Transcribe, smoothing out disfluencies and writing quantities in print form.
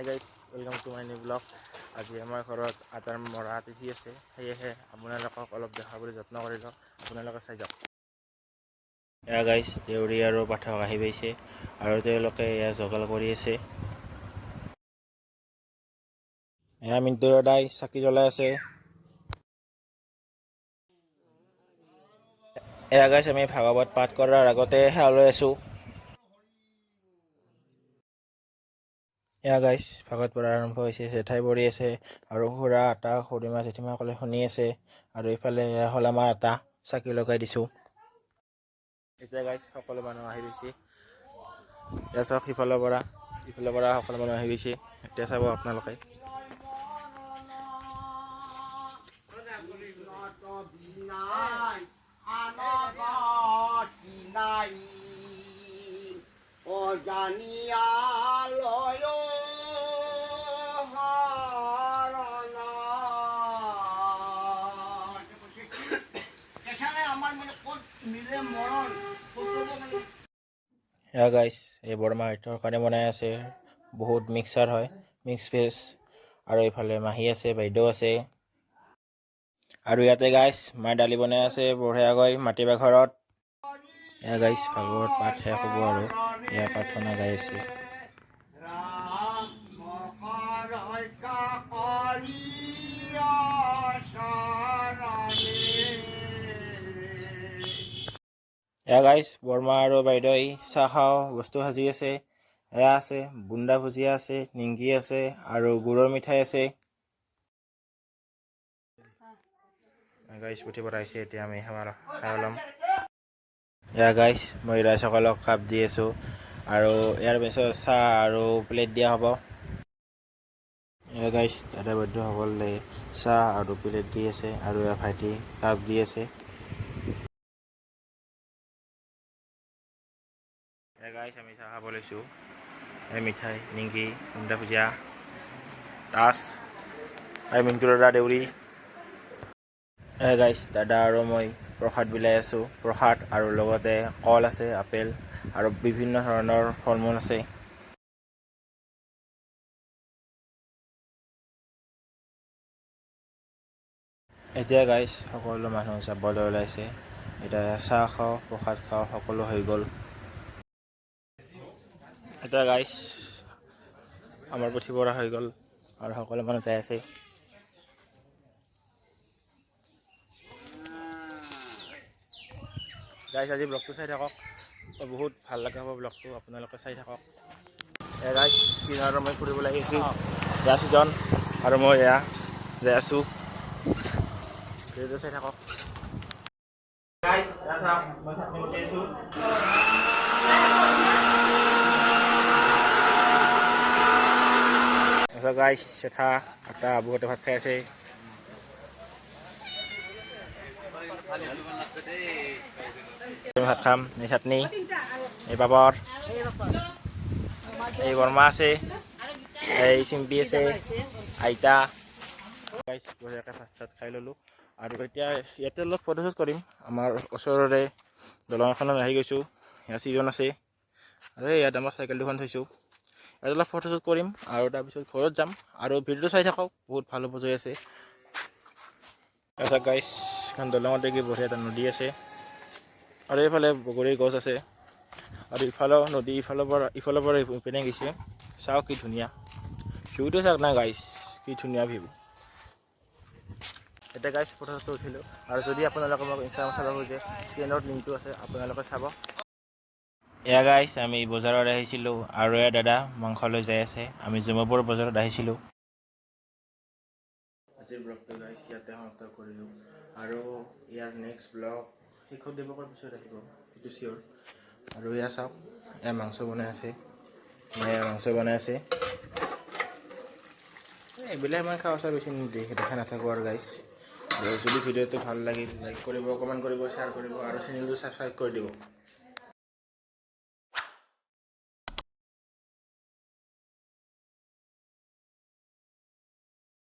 Guys welcome to my new blog. আজি আমাৰ ঘৰত আটাৰ মৰা তিথি আছে, সেয়েহে আপোনালোকক অলপ দেখাবলৈ যত্ন কৰিলোঁ। আপোনালোকে চাই যাওক। এয়া গাইজ দেউৰী আৰু পাঠক আহি পাইছে আৰু তেওঁলোকে এয়া যোগাৰ কৰি আছে। এয়া মিণ্টু দাদাই চাকি জ্বলাই আছে। এয়া গাইজ আমি ভাগৱত পাঠ কৰাৰ আগতে সেৱা লৈ আছোঁ। এয়া গাইজ ভাগৱত পঢ়া আৰম্ভ হৈছে, জেঠাই পঢ়ি আছে আৰু খুৰা আটা খুৰীমা জেঠিমাসকলে শুনি আছে আৰু এইফালে এয়া হ'ল আমাৰ আটা চাকি লগাই দিছোঁ। এতিয়া গাইজ সকলো মানুহ আহি গৈছে। এতিয়া চাওক ইফালৰ পৰা সকলো মানুহ আহি গৈছে। এতিয়া চাব আপোনালোকে। এয়া গাইজ এই বৰমা তৰকাৰী বনাই আছে, বহুত মিক্সাৰ হয়, মিক্স ভেজ। আৰু এইফালে মাহী আছে, বাইদেউ আছে আৰু ইয়াতে গাইজ মায়ে দালি বনাই আছে বঢ়িয়াকৈ মাটিবাঘৰত। এয়া গাইজ ভাগৱত পাঠ শেষ হ'ব আৰু এয়া প্ৰাৰ্থনা গাই আছে। এয়া গাইজ বৰমা আৰু বাইদেউ চাহ খাওঁ বস্তু সাজি আছে। এয়া আছে বুন্দা ভুজিয়া আছে, নিমকি আছে আৰু গুড়ৰ মিঠাই আছে। গাইজ পুথি পঢ়াইছে, এতিয়া আমি খাই ল'ম। এয়া গাইজ মই ৰাইজসকলক কাপ দি আছোঁ আৰু ইয়াৰ পিছত চাহ আৰু প্লেট দিয়া হ'ব। এয়া গাইজ দাদা বাইদেউসকলে চাহ আৰু প্লেট দি আছে আৰু এয়া ভাইটি কাপ দি আছে। এয়া গাইজ আমি চাহ খাব লৈছোঁ। এই মিঠাই নিমকি বুন্দা ভুজিয়া টাচ আৰু মিণ্টু দাদা দেউৰী। গাইজ দাদা আৰু মই প্ৰসাদ বিলাই আছোঁ, প্ৰসাদ আৰু লগতে কল আছে, আপেল আৰু বিভিন্ন ধৰণৰ ফল মূল আছে। এতিয়া গাইজ সকলো মানুহ যাবলৈ ওলাইছে। এতিয়া চাহ খাওঁ, প্ৰসাদ খাওঁ, সকলো হৈ গ'ল। এতিয়া গাইজ আমাৰ পুথি পঢ়া হৈ গ'ল আৰু সকলো মানুহ যাই আছে। গাইজ আজি ব্লগটো চাই থাকক, বহুত ভাল লগা হ'ব ব্লগটো, আপোনালোকে চাই থাকক। এয়া গাইজ চিজন আৰু মই ফুৰিবলৈ আহিছোঁ। এয়া চিজন আৰু মই এয়া যাই আছোঁ, ভিডিঅ'টো চাই থাকক। গাইজ চাওক মই চাটনি বনাই আছোঁ। গাইজ চেঠা আটা বহুতে ভাত খাই আছে। ভাত খাম, এই চাটনি, এই পাপৰ, এই বৰমা আছে, এই চিম্পি আছে, আইতা। গাইজ বঢ়িয়াকৈ ভাত চাত খাই ল'লোঁ আৰু এতিয়া ইয়াতে অলপ ফটোশ্বুট কৰিম। আমাৰ ওচৰৰে দলং এখনত আহি গৈছোঁ। ইয়াত চিজন আছে আৰু ইয়াত আমাৰ চাইকেল দুখন থৈছোঁ। ইয়াত অলপ ফটোশ্বুট কৰিম আৰু তাৰপিছত ঘৰত যাম আৰু ভিডিঅ'টো চাই থাকক, বহুত ভাল হ'ব আছে। তাৰপিছত গাইজ এখন দলঙতে কি বঢ়িয়া এটা নদী আছে আৰু এইফালে বগৰীৰ গছ আছে আৰু ইফালেও নদী, ইফালৰ পৰা ইপিনে গৈছে। চাওক কি ধুনীয়া ভিউটো, চাওক না গাইজ কি ধুনীয়া ভিউ। এতিয়া গাইজ ফটোটো উঠিলোঁ আৰু যদি আপোনালোকে মোক ইনষ্টাগ্ৰাম চাব খোজে স্ক্ৰীনত লিংকটো আছে, আপোনালোকে চাব। এয়া গাইজ আমি বজাৰত আহিছিলোঁ আৰু এয়া দাদা মাংস লৈ যাই আছে। আমি জুমুপুৰ বজাৰত আহিছিলোঁ। আজিৰ ব্লগটো গাইজ ইয়াতে সমাপ্ত কৰিলোঁ আৰু ইয়াৰ নেক্সট ব্লগ শিক্ষক দিৱসৰ পিছত আহিব, সেইটো চিয়'ৰ। আৰু এয়া চাওক, এয়া মাংস বনাই আছে, মায়ে মাংস বনাই আছে। এইবিলাক মই খাওঁ চাওঁ বেছি দেখা নাথাকোঁ আৰু গাইজ। যদি ভিডিঅ'টো ভাল লাগিল লাইক কৰিব, কমেণ্ট কৰিব, শ্বেয়াৰ কৰিব আৰু চেনেলটো ছাবস্ক্ৰাইব কৰি দিব।